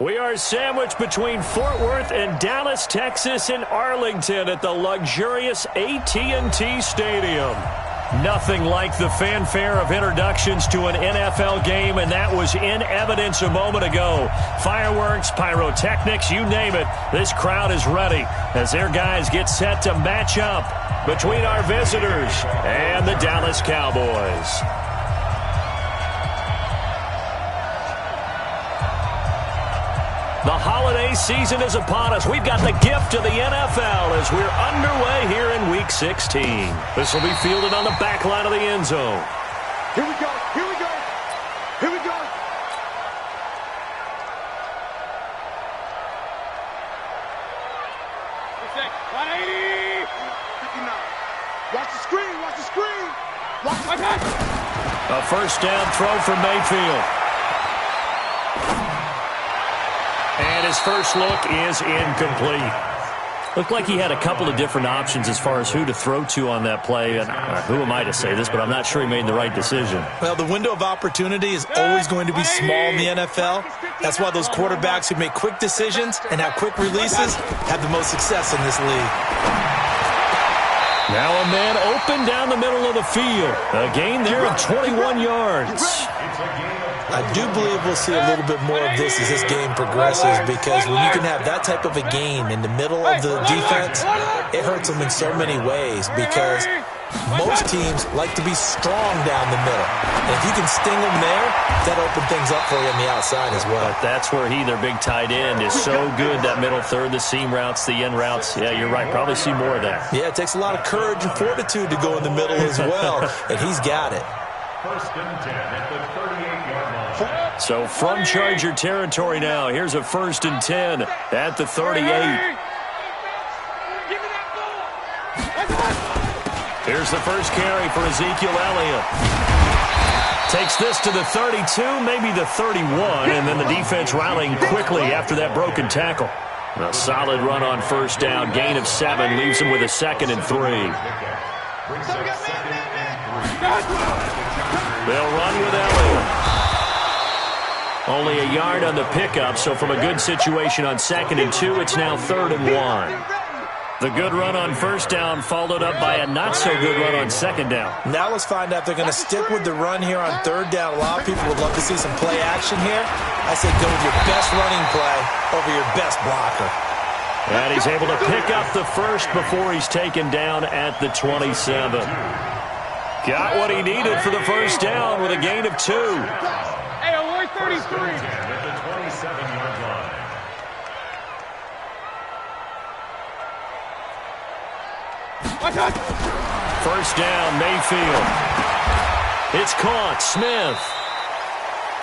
We are sandwiched between Fort Worth and Dallas, Texas, and Arlington at the luxurious AT&T Stadium. Nothing like the fanfare of introductions to an NFL game, and that was in evidence a moment ago. Fireworks, pyrotechnics, you name it. This crowd is ready as their guys get set to match up between our visitors and the Dallas Cowboys. The holiday season is upon us. We've got the gift of the NFL as we're underway here in Week 16. This will be fielded on the back line of the end zone. Here we go. Here we go. Here we go. Watch the screen. Watch the screen. Watch the screen. A first down throw from Mayfield. And his first look is incomplete. Looked like he had a couple of different options as far as who to throw to on that play. And who am I to say this, but I'm not sure he made the right decision. Well, the window of opportunity is always going to be small in the NFL. That's why those quarterbacks who make quick decisions and have quick releases have the most success in this league. Now a man open down the middle of the field. A gain there of 21 yards. I do believe we'll see a little bit more of this as this game progresses, because when you can have that type of a game in the middle of the defense, it hurts them in so many ways, because most teams like to be strong down the middle. And if you can sting them there, that opens things up for you on the outside as well. But that's where their big tight end, is so good, that middle third, the seam routes, the end routes. Yeah, you're right. Probably see more of that. Yeah, it takes a lot of courage and fortitude to go in the middle as well, and he's got it. First and 10 at the 38-yard line. So from Charger territory now, here's a first and 10 at the 38. Here's the first carry for Ezekiel Elliott. Takes this to the 32, maybe the 31, and then the defense rallying quickly after that broken tackle. A solid run on first down, gain of 7, leaves him with a 2nd and 3. They'll run with Elliott. Only a yard on the pickup, so from a good situation on 2nd and 2, it's now 3rd and 1. The good run on first down followed up by a not-so-good run on 2nd down. Now let's find out if they're going to stick with the run here on 3rd down. A lot of people would love to see some play action here. I say go with your best running play over your best blocker. And he's able to pick up the first before he's taken down at the 27. Got what he needed for the first down with a gain of 2. Hey, only 33. At the 27-yard line. First down, Mayfield. It's caught. Smith.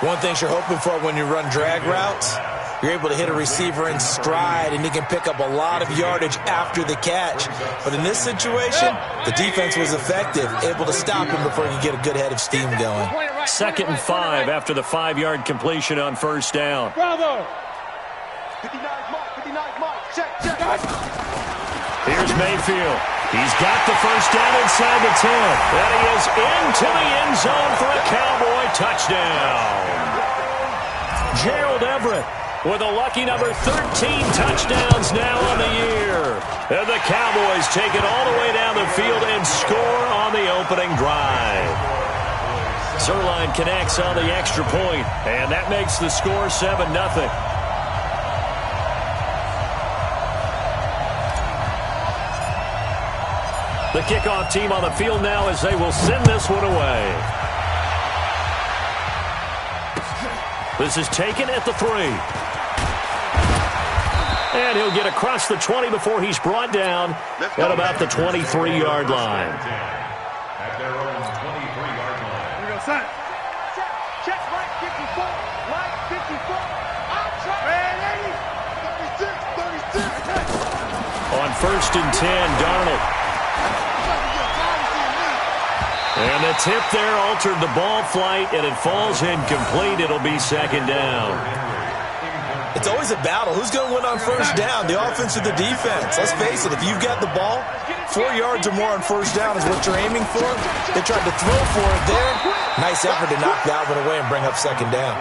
One thing you're hoping for when you run drag routes, you're able to hit a receiver in stride, and he can pick up a lot of yardage after the catch. But in this situation, the defense was effective, able to stop him before he could get a good head of steam going. 2nd and 5 after the 5-yard completion on first down. Bravo. 59 mark. Check. Here's Mayfield. He's got the first down inside the 10. And he is into the end zone for a Cowboy touchdown. Gerald Everett with a lucky number 13 touchdowns now on the year. And the Cowboys take it all the way down the field and score on the opening drive. Zerline connects on the extra point, and that makes the score 7-0. The kickoff team on the field now as they will send this one away. This is taken at the 3. And he'll get across the 20 before he's brought down at about the 23-yard line. At their own 23-yard line. Here we go, son. Check right 54. Right 54. Outside. 36. On first and 10, Darnold. And the tip there altered the ball flight, and it falls incomplete. It'll be 2nd down. It's always a battle. Who's going to win on first down, the offense or the defense? Let's face it, if you've got the ball, 4 yards or more on first down is what you're aiming for. They tried to throw for it there. Nice effort to knock that one away and bring up second down.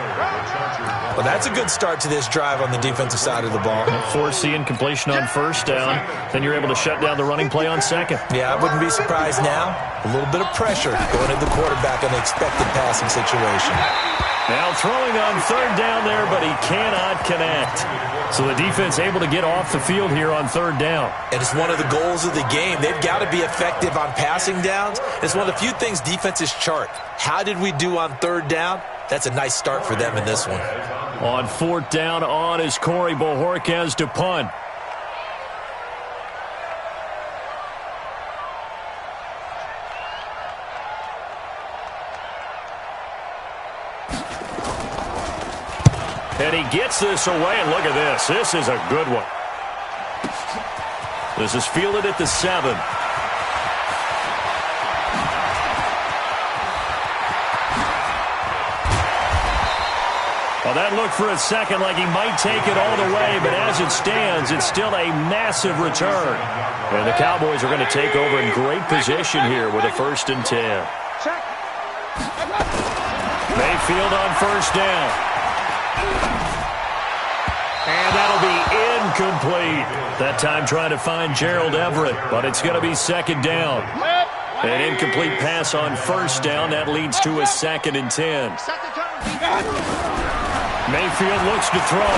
Well, that's a good start to this drive on the defensive side of the ball. Forcing incompletion on first down. Then you're able to shut down the running play on second. Yeah, I wouldn't be surprised now. A little bit of pressure going at the quarterback in the expected passing situation. Now throwing on third down there, but he cannot connect. So the defense able to get off the field here on third down. And it's one of the goals of the game. They've got to be effective on passing downs. It's one of the few things defenses chart. How did we do on third down? That's a nice start for them in this one. On fourth down on is Corey Bojorquez to punt. And he gets this away, and look at this. This is a good one. This is fielded at the 7. Well, that looked for a second like he might take it all the way, but as it stands, it's still a massive return. And the Cowboys are going to take over in great position here with a 1st and 10. Mayfield on first down. And that'll be incomplete. That time trying to find Gerald Everett, but it's going to be second down. An incomplete pass on first down. That leads to a 2nd and 10. Mayfield looks to throw.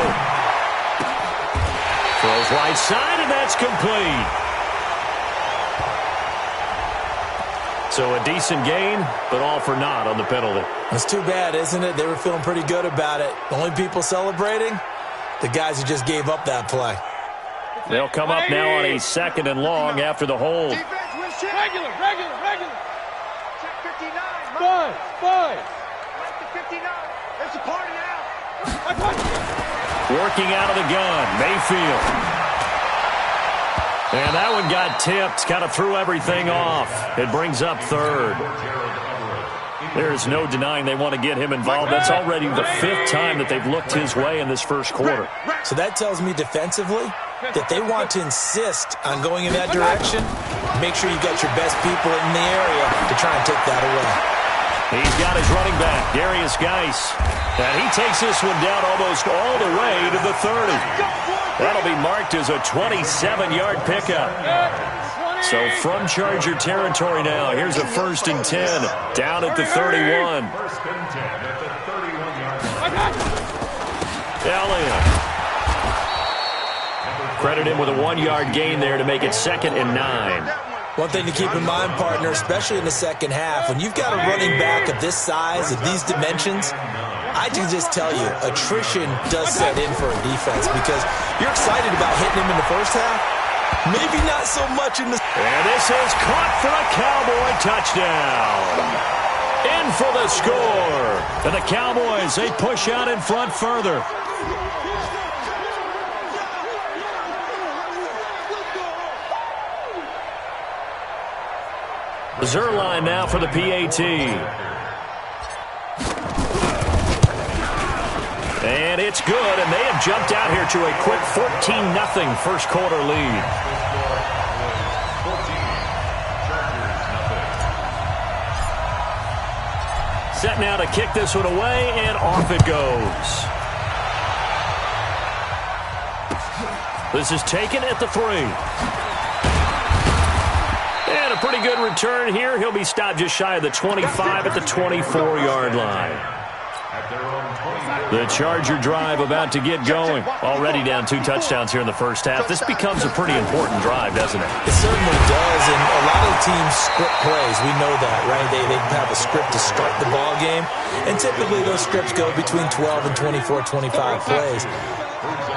Throws right side, and that's complete. So a decent gain, but all for naught on the penalty. It's too bad, isn't it? They were feeling pretty good about it. The only people celebrating, the guys who just gave up that play. They'll come up now on a 2nd and long after the hold. Regular. Check 59. Five. Like the 59. It's a party now. Working out of the gun, Mayfield. And that one got tipped, kind of threw everything off. It brings up 3rd. There's no denying they want to get him involved. That's already the 5th time that they've looked his way in this first quarter. So that tells me defensively that they want to insist on going in that direction. Make sure you got your best people in the area to try and take that away. He's got his running back, Darius Geis. And he takes this one down almost all the way to the 30. That'll be marked as a 27-yard pickup. So from Charger territory now, here's a 1st and 10 down at the 31. Elliott. Credit him with a 1-yard gain there to make it 2nd and 9. One thing to keep in mind, partner, especially in the second half, when you've got a running back of this size, of these dimensions, I can just tell you, attrition does set in for a defense because you're excited about hitting him in the first half. Maybe not so much in the... And this is caught for a Cowboy touchdown. In for the score. And the Cowboys, they push out in front further. Zerline now for the PAT. And it's good, and they have jumped out here to a quick 14-0 first quarter lead. Set now to kick this one away, and off it goes. This is taken at the 3. And a pretty good return here. He'll be stopped just shy of the 25 at the 24-yard line. The Charger drive about to get going. Already down 2 touchdowns here in the first half. This becomes a pretty important drive, doesn't it? It certainly does, and a lot of teams script plays. We know that, right? They have a script to start the ball game, and typically those scripts go between 12 and 24, 25 plays.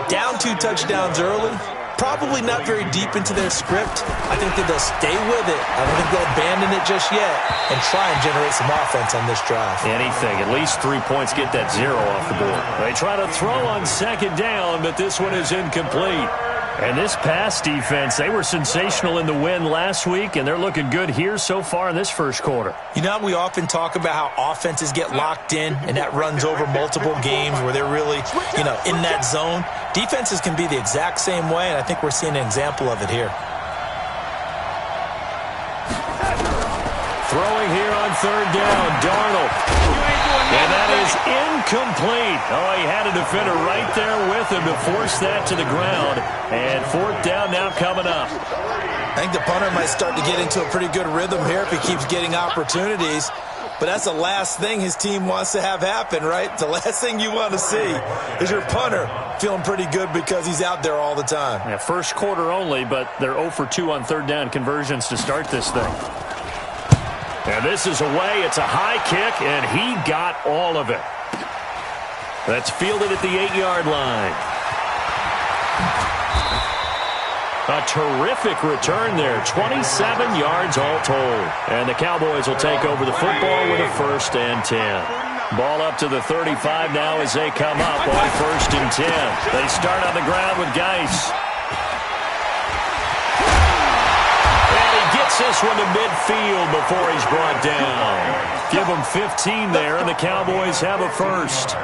Down 2 touchdowns early, probably not very deep into their script. I think that they'll stay with it. I don't think they'll abandon it just yet and try and generate some offense on this drive. Anything. At least 3 points, get that 0 off the board. They try to throw on second down, but this one is incomplete. And this pass defense, they were sensational in the win last week, and they're looking good here so far in this first quarter. You know, we often talk about how offenses get locked in, and that runs over multiple games where they're really, in that zone. Defenses can be the exact same way, and I think we're seeing an example of it here. Throwing here on third down. Darnold. And that is incomplete. Oh, he had a defender right there with him to force that to the ground. And fourth down now coming up. I think the punter might start to get into a pretty good rhythm here if he keeps getting opportunities. But that's the last thing his team wants to have happen, right? The last thing you want to see is your punter feeling pretty good because he's out there all the time. Yeah, first quarter only, but they're 0 for 2 on third down conversions to start this thing. And this is away. It's a high kick, and he got all of it. That's fielded at the 8-yard line. A terrific return there. 27 yards all told. And the Cowboys will take over the football with a 1st and 10. Ball up to the 35 now as they come up on 1st and 10. They start on the ground with Geis. And he gets this one to midfield before he's brought down. Give him 15 there, and the Cowboys have a 1st.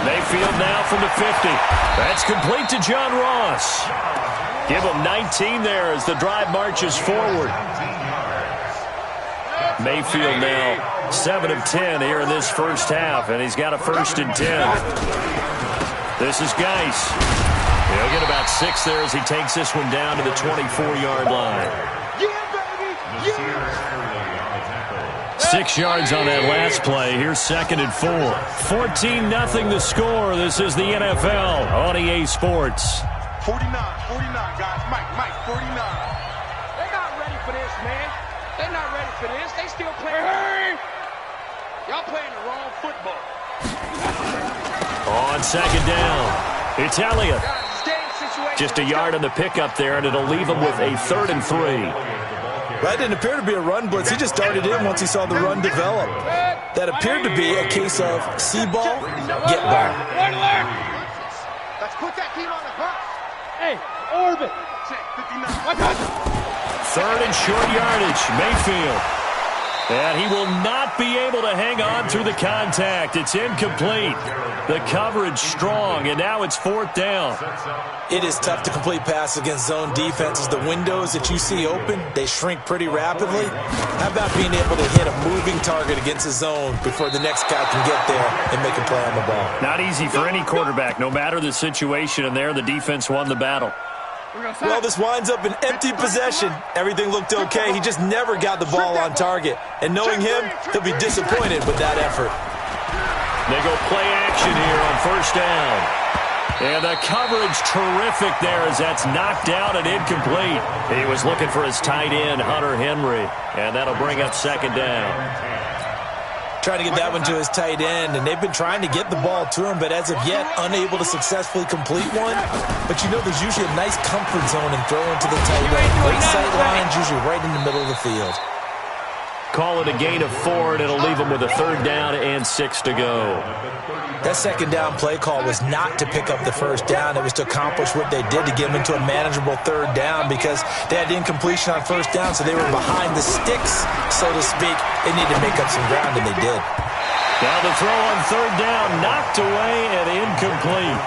Mayfield now from the 50. That's complete to John Ross. Give him 19 there as the drive marches forward. Mayfield now 7 of 10 here in this first half, and he's got a 1st and 10. This is Geis. He'll get about 6 there as he takes this one down to the 24-yard line. 6 yards on that last play. Here's 2nd and 4. 14-0 the score. This is the NFL on EA Sports. 49, guys. Mike, 49. They're not ready for this, man. They're not ready for this. They still playing. Y'all playing the wrong football. On 2nd down, it's Elliott. Just a yard on the pickup there, and it'll leave him with a 3rd and 3. That didn't appear to be a run blitz. He just darted in once he saw the run develop. That appeared to be a case of see ball, get ball. Let's put that team on the bus. Hey, orbit. 3rd and short yardage, Mayfield. And he will not be able to hang on through the contact. It's incomplete. The coverage strong, and now it's 4th down. It is tough to complete passes against zone defenses. The windows that you see open, they shrink pretty rapidly. How about being able to hit a moving target against a zone before the next guy can get there and make a play on the ball? Not easy for any quarterback, no matter the situation, and there the defense won the battle. Well, this winds up an empty possession. Everything looked okay. He just never got the ball on target. And knowing him, he'll be disappointed with that effort. They go play action here on 1st down. And the coverage terrific there as that's knocked out and incomplete. He was looking for his tight end, Hunter Henry. And that'll bring up 2nd down. Trying to get that one to his tight end, and they've been trying to get the ball to him, but as of yet, unable to successfully complete one. But you know there's usually a nice comfort zone in throwing to the tight end. Great sight lines, usually right in the middle of the field. Call it a gain of 4, and it'll leave him with a 3rd down and 6 to go. That 2nd down play call was not to pick up the 1st down. It was to accomplish what they did to get them into a manageable 3rd down because they had incompletion on 1st down, so they were behind the sticks, so to speak. They needed to make up some ground, and they did. Now the throw on 3rd down, knocked away and incomplete.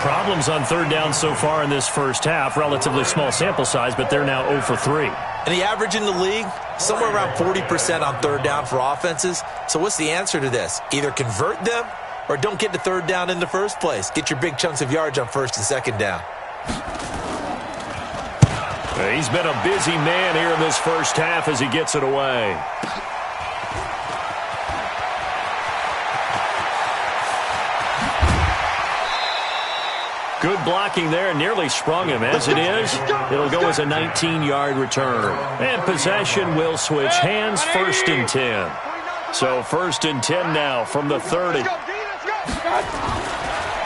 Problems on 3rd down so far in this first half. Relatively small sample size, but they're now 0 for 3. And the average in the league, somewhere around 40% on 3rd down for offenses. So what's the answer to this? Either convert them or don't get to 3rd down in the first place. Get your big chunks of yards on 1st and 2nd down. He's been a busy man here in this first half as he gets it away. Good blocking there, nearly sprung him. As it is, it'll go as a 19-yard return. And possession will switch hands, 1st and 10. So 1st and 10 now from the 30.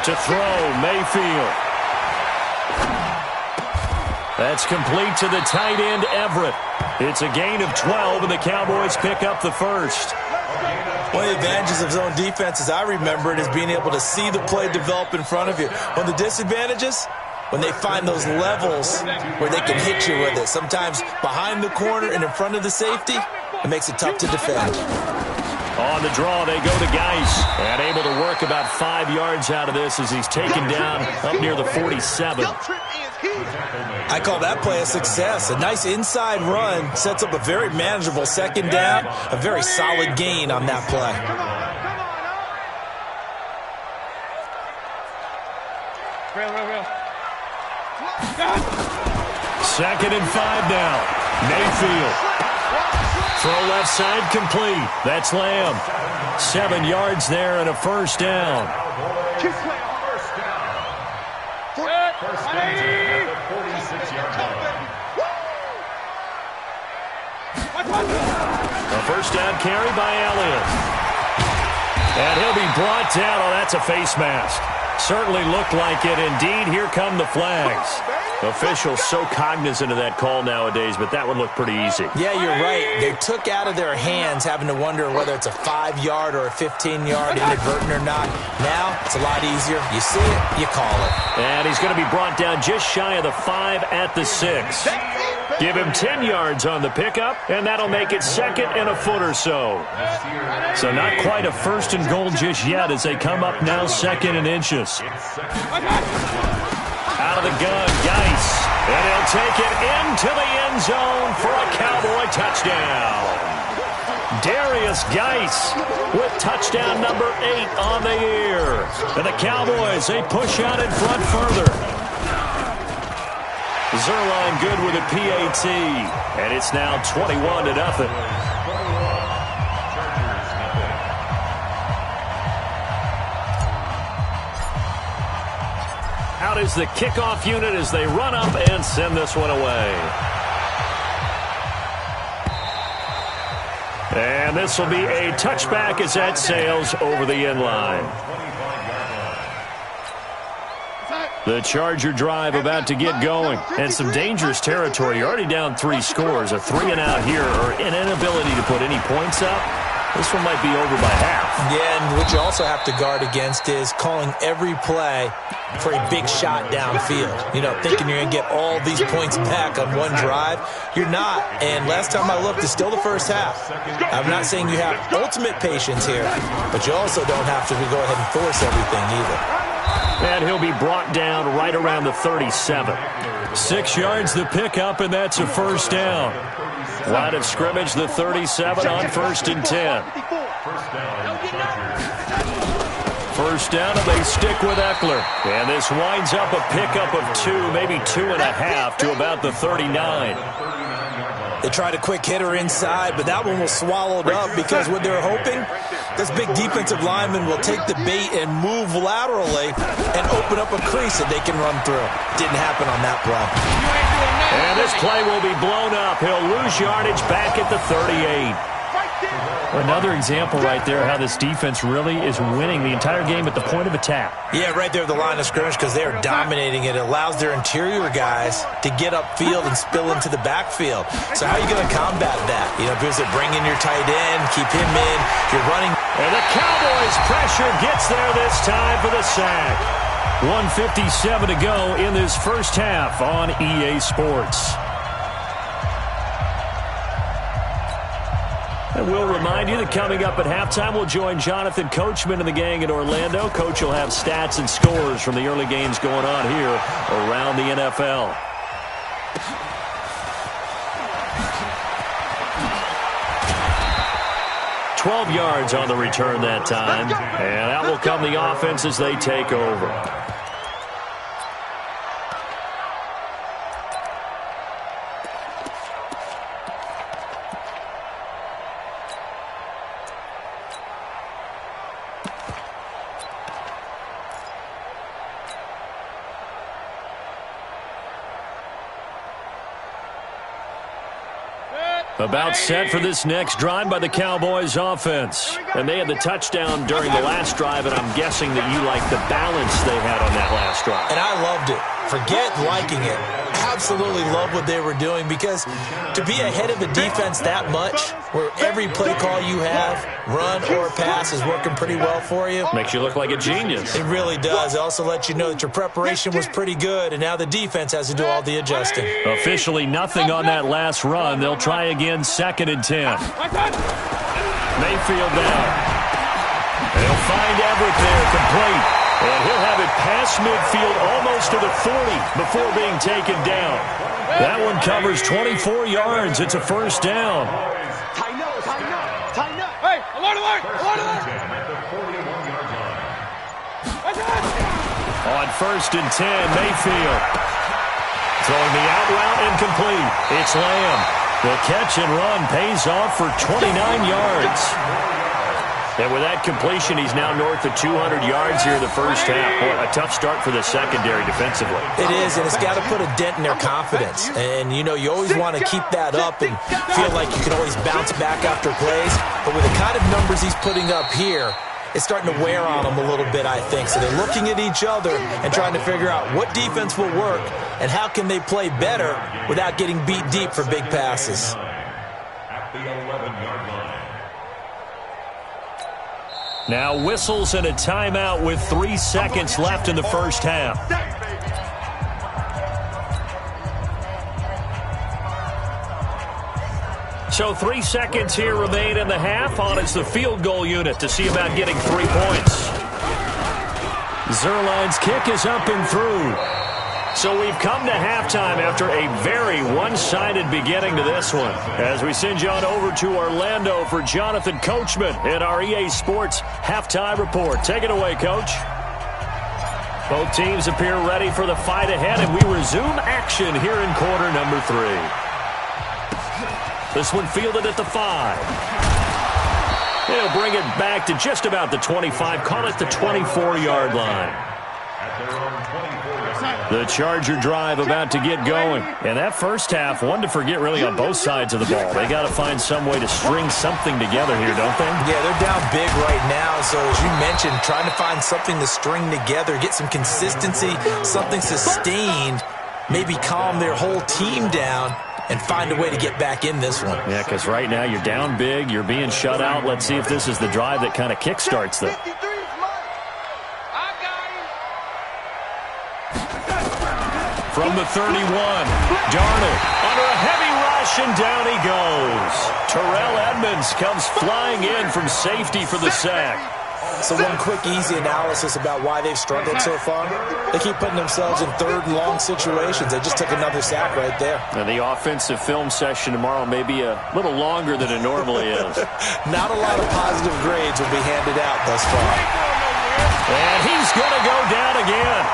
To throw, Mayfield. That's complete to the tight end, Everett. It's a gain of 12, and the Cowboys pick up the 1st. One of the advantages of zone defense, as I remember it, is being able to see the play develop in front of you. One of the disadvantages, when they find those levels where they can hit you with it. Sometimes behind the corner and in front of the safety, it makes it tough to defend. On the draw, they go to Geis. And able to work about 5 yards out of this as he's taken down up near the 47. I call that play a success. A nice inside run sets up a very manageable second down. A very solid gain on that play. Real. 2nd and 5 now. Mayfield. Throw left side complete. That's Lamb. 7 yards there and a first down. First down at the 46-yard line. A first down carry by Elliott. And he'll be brought down. Oh, that's a face mask. Certainly looked like it. Indeed, here come the flags. Officials so cognizant of that call nowadays, but that would look pretty easy. Yeah, you're right. They took out of their hands having to wonder whether it's a 5-yard or a 15-yard inadvertent or not. Now, it's a lot easier. You see it, you call it. And he's going to be brought down just shy of the 5 at the 6. Give him 10 yards on the pickup, and that'll make it 2nd and a foot or so. So not quite a 1st and goal just yet as they come up now 2nd and inches. Out of the gun, Geis. And he'll take it into the end zone for a Cowboy touchdown. Darius Geis with touchdown number 8 on the year. And the Cowboys, they push out in front further. Zerline good with a PAT. And it's now 21-0. Out is the kickoff unit as they run up and send this one away. And this will be a touchback as that sails over the end line. The Charger drive about to get going. And some dangerous territory. You're already down 3 scores. A 3-and-out here or an inability to put any points up. This one might be over by half. Yeah, and what you also have to guard against is calling every play for a big shot downfield. You know, thinking you're going to get all these points back on one drive. You're not. And last time I looked, it's still the first half. I'm not saying you have ultimate patience here, but you also don't have to go ahead and force everything either. And he'll be brought down right around the 37. 6 yards the pickup, and that's a first down. Line of scrimmage, the 37 on 1st and 10. First down, and they stick with Eckler. And this winds up a pickup of 2, maybe 2.5 to about the 39. They tried a quick hitter inside, but that one was swallowed up because what they're hoping, this big defensive lineman will take the bait and move laterally and open up a crease that they can run through. Didn't happen on that play. And this play will be blown up. He'll lose yardage back at the 38. Another example right there how this defense really is winning the entire game at the point of attack. Yeah, right there at the line of scrimmage because they're dominating it. It allows their interior guys to get upfield and spill into the backfield. So how are you going to combat that? You know, because they bring in your tight end, keep him in, you're running. And the Cowboys pressure gets there this time for the sack. 1:57 to go in this first half on EA Sports. And we'll remind you that coming up at halftime, we'll join Jonathan Coachman and the gang in Orlando. Coach will have stats and scores from the early games going on here around the NFL. $12 yards on the return that time. And out will come the offense as they take over. About set for this next drive by the Cowboys offense. And they had the touchdown during the last drive, and I'm guessing that you like the balance they had on that last drive. And I loved it. Forget liking it. Absolutely love what they were doing because to be ahead of a defense that much, where every play call you have, run or pass, is working pretty well for you. Makes you look like a genius. It really does. It also lets you know that your preparation was pretty good, and now the defense has to do all the adjusting. Officially nothing on that last run. They'll try again, 2nd and 10. Mayfield down. They'll find Everett there, complete. And he'll have it past midfield almost to the 40 before being taken down. That one covers 24 yards. It's a first down. Tighten up, tighten up, tighten up. Hey, alert, alert, alert, alert. At the 41-yard line. On 1st and 10, Mayfield. Throwing the out route incomplete. It's Lamb. The catch and run pays off for 29 yards. And with that completion, he's now north of 200 yards here in the first half. Boy, a tough start for the secondary defensively. It is, and it's got to put a dent in their confidence. And, you know, you always want to keep that up and feel like you can always bounce back after plays. But with the kind of numbers he's putting up here, it's starting to wear on them a little bit, I think. So they're looking at each other and trying to figure out what defense will work and how can they play better without getting beat deep for big passes. At the 11-yard line. Now whistles and a timeout with 3 seconds left in the first half. So 3 seconds here remain in the half. On it's the field goal unit to see about getting 3 points. Zerline's kick is up and through. So we've come to halftime after a very one-sided beginning to this one. As we send you on over to Orlando for Jonathan Coachman in our EA Sports Halftime Report. Take it away, Coach. Both teams appear ready for the fight ahead, and we resume action here in quarter number 3. This one fielded at the 5. He'll bring it back to just about the 25, call it the 24-yard line. The Charger drive about to get going. And that first half, one to forget really on both sides of the ball. They got to find some way to string something together here, don't they? Yeah, they're down big right now. So as you mentioned, trying to find something to string together, get some consistency, something sustained, maybe calm their whole team down and find a way to get back in this one. Yeah, because right now you're down big, you're being shut out. Let's see if this is the drive that kind of kickstarts them. From the 31, Darnold under a heavy rush, and down he goes. Terrell Edmonds comes flying in from safety for the sack. So one quick, easy analysis about why they've struggled so far. They keep putting themselves in third and long situations. They just took another sack right there. And the offensive film session tomorrow may be a little longer than it normally is. Not a lot of positive grades will be handed out thus far. And he's going to go down again.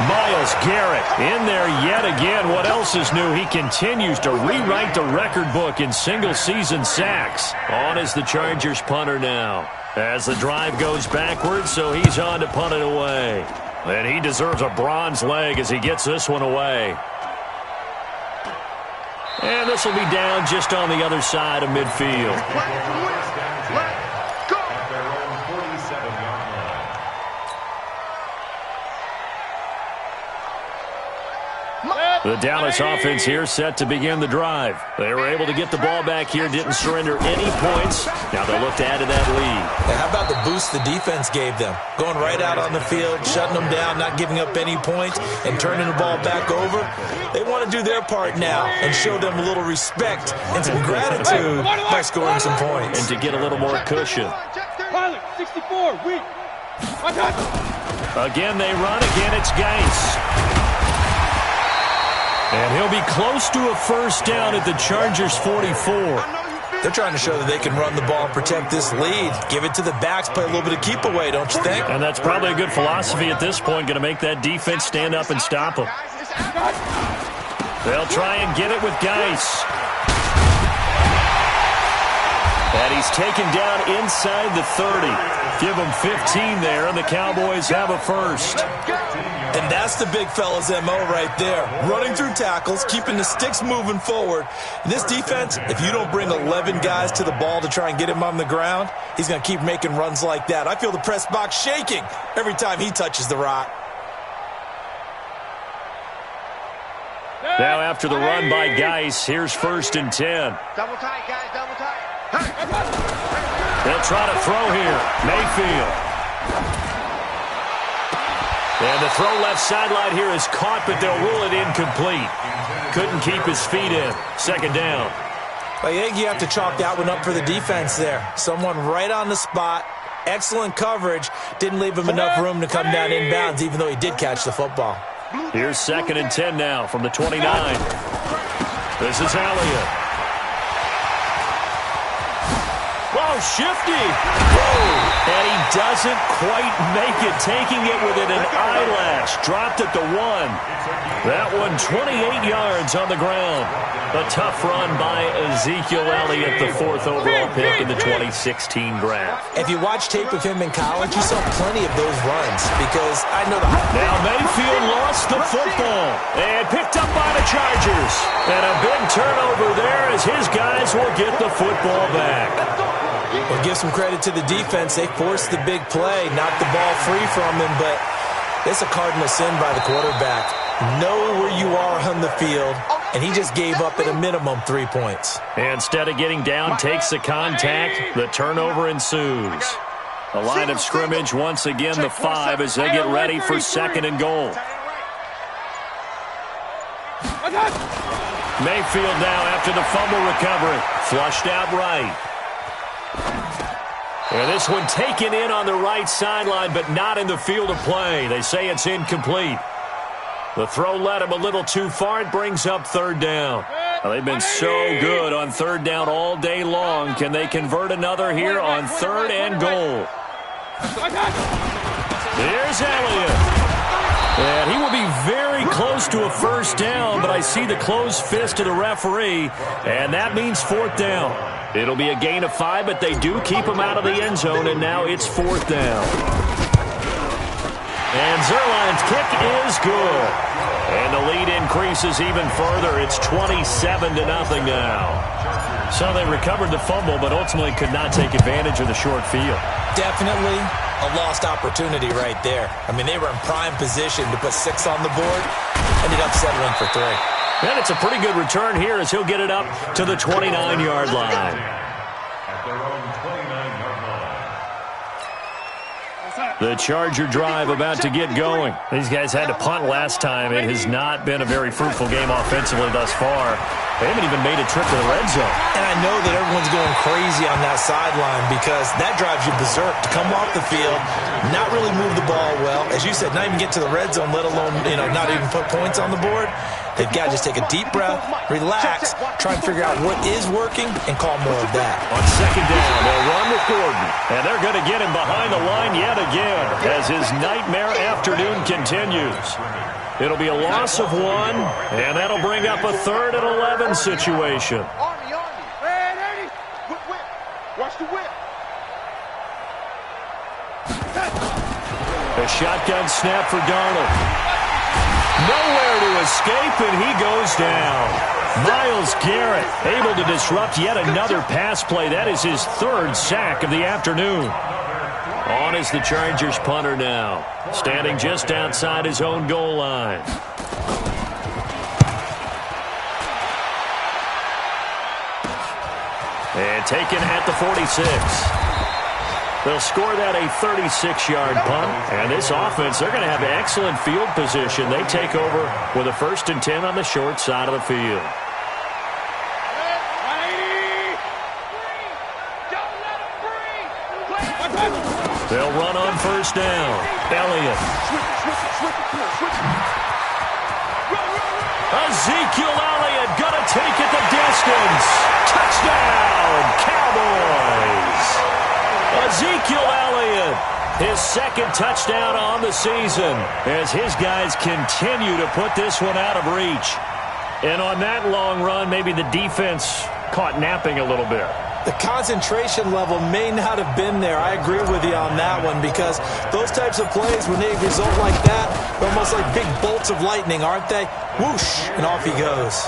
Myles Garrett in there yet again. What else is new? He continues to rewrite the record book in single-season sacks. On is the Chargers punter now. As the drive goes backwards, so he's on to punt it away. And he deserves a bronze leg as he gets this one away. And this will be down just on the other side of midfield. The Dallas offense here set to begin the drive. They were able to get the ball back here, didn't surrender any points. Now they'll look to add to that lead. And how about the boost the defense gave them? Going right out on the field, shutting them down, not giving up any points, and turning the ball back over. They want to do their part now and show them a little respect and some gratitude by scoring some points. And to get a little more cushion. Pilot, 64, weak. Again, they run. Again, it's Geis. And he'll be close to a first down at the Chargers' 44. They're trying to show that they can run the ball and protect this lead. Give it to the backs, play a little bit of keep away, don't you think? And that's probably a good philosophy at this point, going to make that defense stand up and stop them. They'll try and get it with Geis. And he's taken down inside the 30. Give him 15 there, and the Cowboys have a first. And that's the big fella's MO right there. Running through tackles, keeping the sticks moving forward. And this defense, if you don't bring 11 guys to the ball to try and get him on the ground, he's going to keep making runs like that. I feel the press box shaking every time he touches the rock. Now after the run by Geis, here's 1st and 10. Double tight, guys, double tight. They'll try to throw here. Mayfield. And the throw left sideline here is caught, but they'll rule it incomplete. Couldn't keep his feet in. 2nd down. I think you have to chalk that one up for the defense there. Someone right on the spot. Excellent coverage. Didn't leave him enough room to come down inbounds, even though he did catch the football. Here's 2nd and 10 now from the 29. This is Elliott. Whoa, shifty. Whoa. And he doesn't quite make it, taking it within an eyelash. Dropped at the 1. That one 28 yards on the ground. A tough run by Ezekiel Elliott, the 4th overall pick in the 2016 draft. If you watch tape of him in college, you saw plenty of those runs because I know that. Now Mayfield lost the football and picked up by the Chargers. And a big turnover there as his guys will get the football back. Well, give some credit to the defense. They forced the big play, knocked the ball free from him, but it's a cardinal sin by the quarterback. Know where you are on the field, and he just gave up at a minimum 3 points. Instead of getting down, takes the contact. The turnover ensues. The line of scrimmage once again the 5 as they get ready for 2nd and goal. Mayfield now after the fumble recovery. Flushed out right. And this one taken in on the right sideline, but not in the field of play. They say it's incomplete. The throw led him a little too far. It brings up 3rd down. Well, they've been so good on 3rd down all day long. Can they convert another here on 3rd and goal? Here's Elliott. And he will be very close to a 1st down, but I see the closed fist of the referee, and that means 4th down. It'll be a gain of 5, but they do keep him out of the end zone, and now it's 4th down. And Zerline's kick is good. And the lead increases even further. It's 27-0 now. So they recovered the fumble, but ultimately could not take advantage of the short field. Definitely a lost opportunity right there. I mean, they were in prime position to put 6 on the board. Ended up settling for 3. And it's a pretty good return here as he'll get it up to the 29-yard line. At their own 29-yard line. The Charger drive about to get going. These guys had to punt last time. It has not been a very fruitful game offensively thus far. They haven't even made a trip to the red zone. And I know that everyone's going crazy on that sideline because that drives you berserk to come off the field, not really move the ball well. As you said, not even get to the red zone, let alone, not even put points on the board. They've got to just take a deep breath, relax, try and figure out what is working, and call more of that. On 2nd down, they'll run with Gordon. And they're going to get him behind the line yet again as his nightmare afternoon continues. It'll be a loss of 1, and that'll bring up a 3rd and 11 situation. Army. Whip. Watch the whip. A shotgun snap for Darnold. Nowhere to escape, and he goes down. Myles Garrett able to disrupt yet another pass play. That is his 3rd sack of the afternoon. On is the Chargers punter now, standing just outside his own goal line. And taken at the 46. They'll score that a 36-yard punt. And this offense, they're going to have excellent field position. They take over with a 1st and 10 on the short side of the field. They'll run on 1st down. Elliott. Ezekiel Elliott going to take it the distance. Touchdown, Cowboys. Ezekiel Elliott, his 2nd touchdown on the season as his guys continue to put this one out of reach. And on that long run, maybe the defense caught napping a little bit. The concentration level may not have been there. I agree with you on that one because those types of plays, when they result like that, they're almost like big bolts of lightning, aren't they? Whoosh, and off he goes.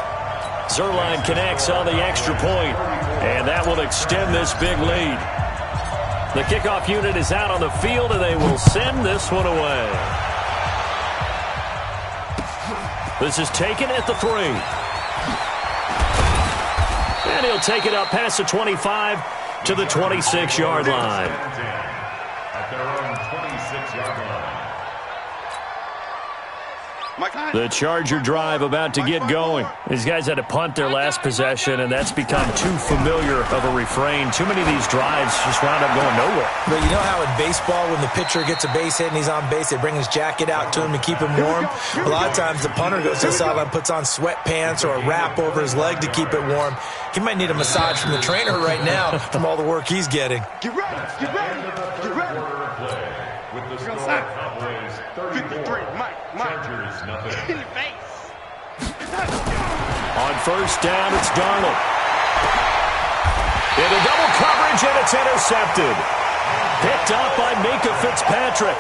Zerline connects on the extra point, and that will extend this big lead. The kickoff unit is out on the field, and they will send this one away. This is taken at the 3. And he'll take it up past the 25 to the 26-yard line. At their own 26-yard line. The Charger drive about to get going. These guys had to punt their last possession, and that's become too familiar of a refrain. Too many of these drives just wound up going nowhere. But you know how in baseball, when the pitcher gets a base hit and he's on base, they bring his jacket out to him to keep him warm? A lot of times the punter goes to the sideline, puts on sweatpants or a wrap over his leg to keep it warm. He might need a massage from the trainer right now from all the work he's getting. Get ready, get ready, get ready. With the score, Cowboys 33, Chargers nothing. In your face. On first down, it's Darnold. Into double coverage, and it's intercepted. Picked up by Minkah Fitzpatrick.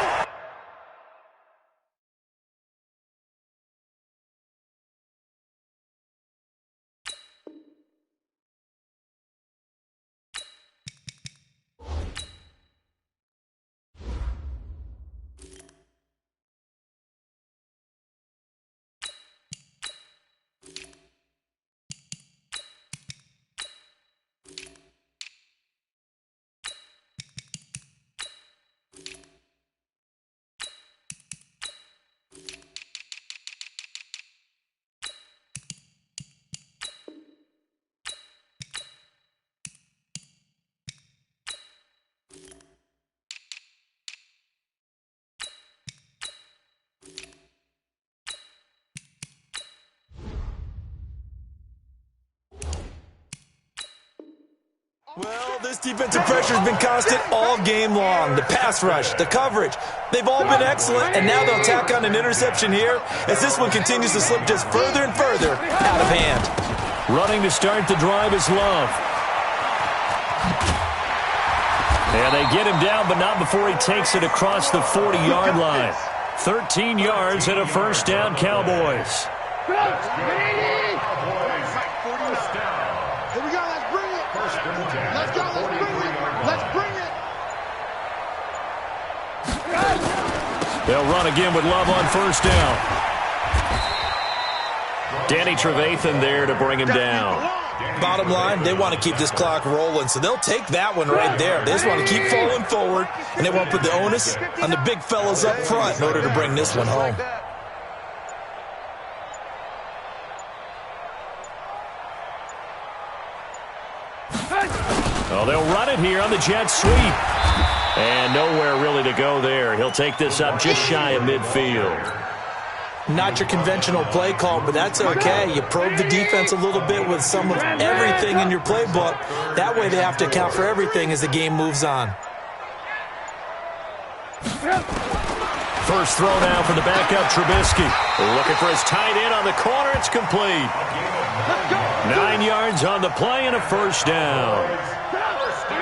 Well, this defensive pressure has been constant all game long. The pass rush, the coverage, they've all been excellent, and now they'll tack on an interception here as this one continues to slip just further and further out of hand. Running to start the drive is Love. And they get him down, but not before he takes it across the 40-yard line. 13 yards and a first down, Cowboys. Here we go, let's bring it. Let's go, let's bring it. Let's bring it. They'll run again with Love on first down. Danny Trevathan there to bring him down. Bottom line, they want to keep this clock rolling, so they'll take that one right there. They just want to keep falling forward, and they want to put the onus on the big fellas up front in order to bring this one home. Well, they'll run it here on the jet sweep. And nowhere really to go there. He'll take this up just shy of midfield. Not your conventional play call, but that's okay. You probe the defense a little bit with some of everything in your playbook. That way they have to account for everything as the game moves on. First throw now for the backup, Trubisky. Looking for his tight end on the corner. It's complete. 9 yards on the play and a first down.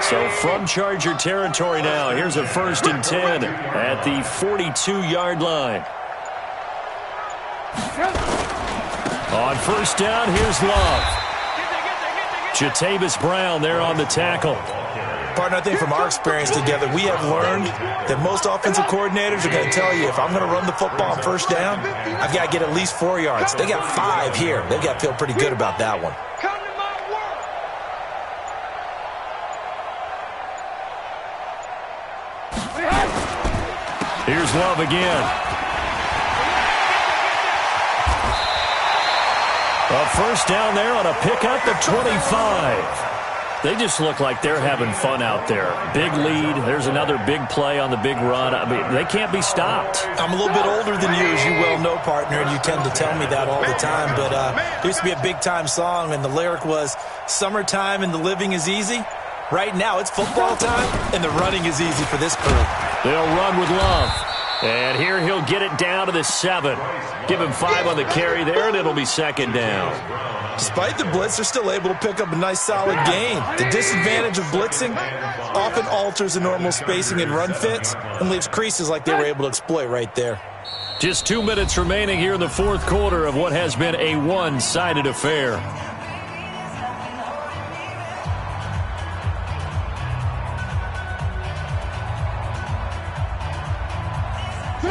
So from Charger territory now, here's a 1st and 10 at the 42-yard line. On first down, here's Love. Jatavis Brown there on the tackle. Partner, I think from our experience together, we have learned that most offensive coordinators are going to tell you, if I'm going to run the football on first down, I've got to get at least 4 yards. They got 5 here. They've got to feel pretty good about that one. Here's Love again. A first down there on a pickup at 25. They just look like they're having fun out there. Big lead. There's another big play on the big run. I mean, they can't be stopped. I'm a little bit older than you, as you well know, partner, and you tend to tell me that all the time. But there used to be a big-time song, and the lyric was, "Summertime and the living is easy." Right now, it's football time, and the running is easy for this crew. They'll run with Love. And here he'll get it down to the 7. Give him 5 on the carry there, and it'll be second down. Despite the blitz, they're still able to pick up a nice, solid gain. The disadvantage of blitzing often alters the normal spacing and run fits and leaves creases like they were able to exploit right there. Just 2 minutes remaining here in the fourth quarter of what has been a one-sided affair.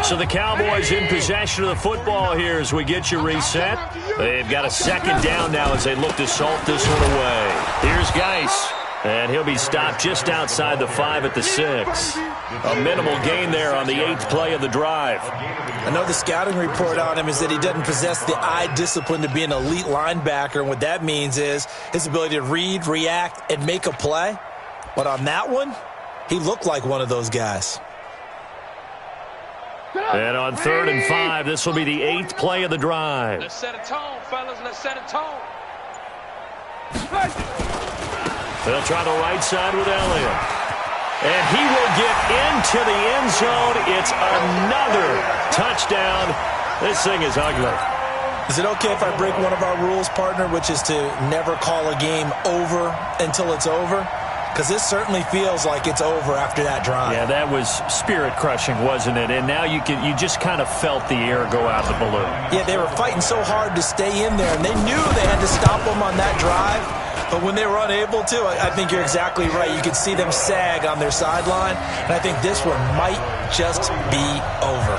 So the Cowboys in possession of the football here as we get you reset. They've got a second down now as they look to salt this one away. Here's Geis. And he'll be stopped just outside the 5 at the 6. A minimal gain there on the 8th play of the drive. I know the scouting report on him is that he doesn't possess the eye discipline to be an elite linebacker. And what that means is his ability to read, react, and make a play. But on that one, he looked like one of those guys. And on 3rd and 5, this will be the 8th play of the drive. Let's set a tone, fellas. Let's set a tone. They'll try the right side with Elliott. And he will get into the end zone. It's another touchdown. This thing is ugly. Is it okay if I break one of our rules, partner, which is to never call a game over until it's over? Because this certainly feels like it's over after that drive. Yeah, that was spirit-crushing, wasn't it? And now you just kind of felt the air go out of the balloon. Yeah, they were fighting so hard to stay in there, and they knew they had to stop them on that drive. But when they were unable to, I think you're exactly right. You could see them sag on their sideline, and I think this one might just be over.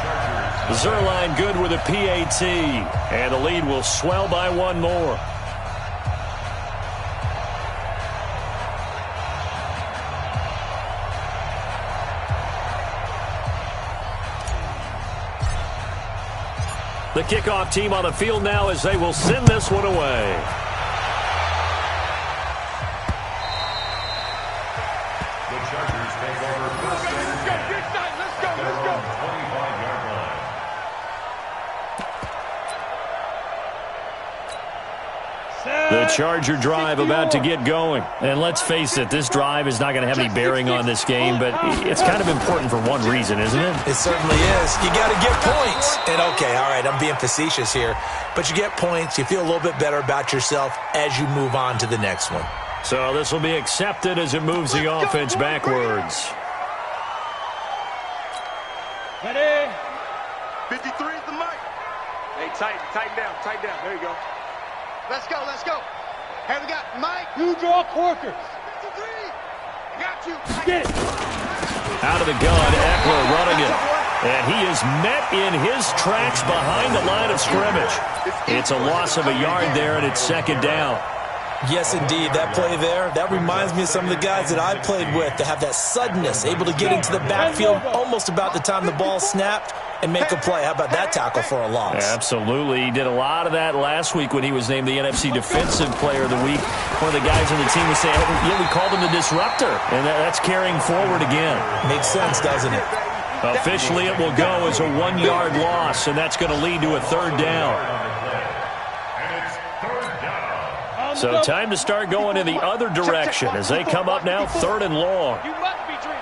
Zerline good with a PAT, and the lead will swell by one more. The kickoff team on the field now as they will send this one away. The Chargers take over first and 10. Let's go. 25-yard line. The Charger drive about to get going. And let's face it, this drive is not going to have any bearing on this game, but it's kind of important for one reason, isn't it? It certainly is. You got to get points. And okay, all right, I'm being facetious here, but you get points, you feel a little bit better about yourself as you move on to the next one. So this will be accepted as it moves the offense backwards. Ready? 53 is the mic. Hey, tighten down. There you go. Let's go. Hey, we got Mike. You draw Corker. 53. Got you. Get it. Out of the gun, Eckler running it. And he is met in his tracks behind the line of scrimmage. It's a loss of a yard there, and it's 2nd down. Yes, indeed. That play there, that reminds me of some of the guys that I played with to have that suddenness, able to get into the backfield almost about the time the ball snapped and make a play. How about that tackle for a loss? Absolutely. He did a lot of that last week when he was named the NFC Defensive Player of the Week. One of the guys on the team was saying, yeah, we called him the disruptor. And that's carrying forward again. Makes sense, doesn't it? Officially, it will go as a 1-yard loss, and that's going to lead to a 3rd down. So time to start going in the other direction as they come up now 3rd and long. You must be dreaming.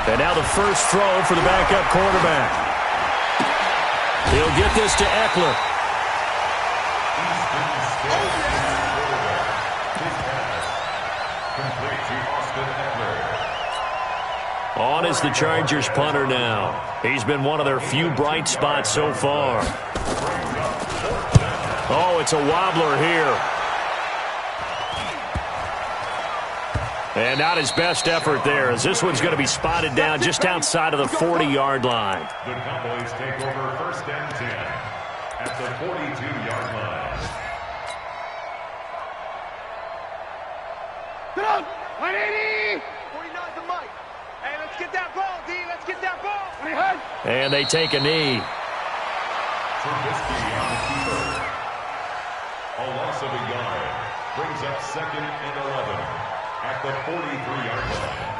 And now the first throw for the backup quarterback. He'll get this to Eckler. On is the Chargers punter now. He's been one of their few bright spots so far. Oh, it's a wobbler here. And not his best effort there, as this one's going to be spotted down just outside of the 40-yard line. The Cowboys take over first and 10 at the 42-yard line. Get up! 180! 49's the mic. Hey, let's get that ball, D. Let's get that ball. And they take a knee. Trubisky on the keeper. A loss of a yard brings up 2nd and 11 at the 43-yard line.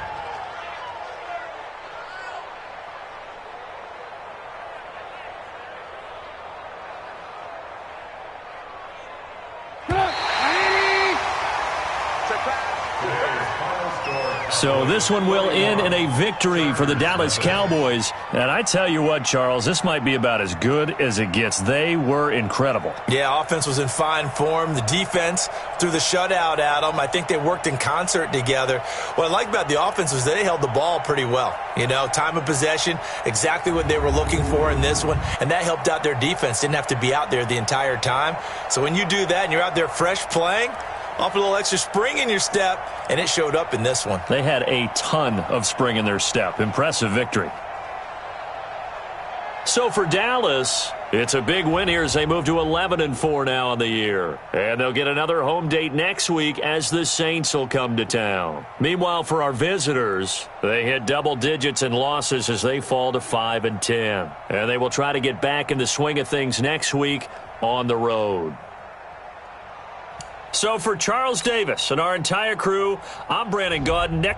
So this one will end in a victory for the Dallas Cowboys. And I tell you what, Charles, this might be about as good as it gets. They were incredible. Yeah, offense was in fine form. The defense threw the shutout at them. I think they worked in concert together. What I like about the offense was they held the ball pretty well. You know, time of possession, exactly what they were looking for in this one. And that helped out their defense. Didn't have to be out there the entire time. So when you do that and you're out there fresh playing, off a little extra spring in your step, and it showed up in this one. They had a ton of spring in their step. Impressive victory. So for Dallas, it's a big win here as they move to 11-4 now on the year. And they'll get another home date next week as the Saints will come to town. Meanwhile, for our visitors, they hit double digits in losses as they fall to 5-10. And they will try to get back in the swing of things next week on the road. So for Charles Davis and our entire crew, I'm Brandon Gaudin.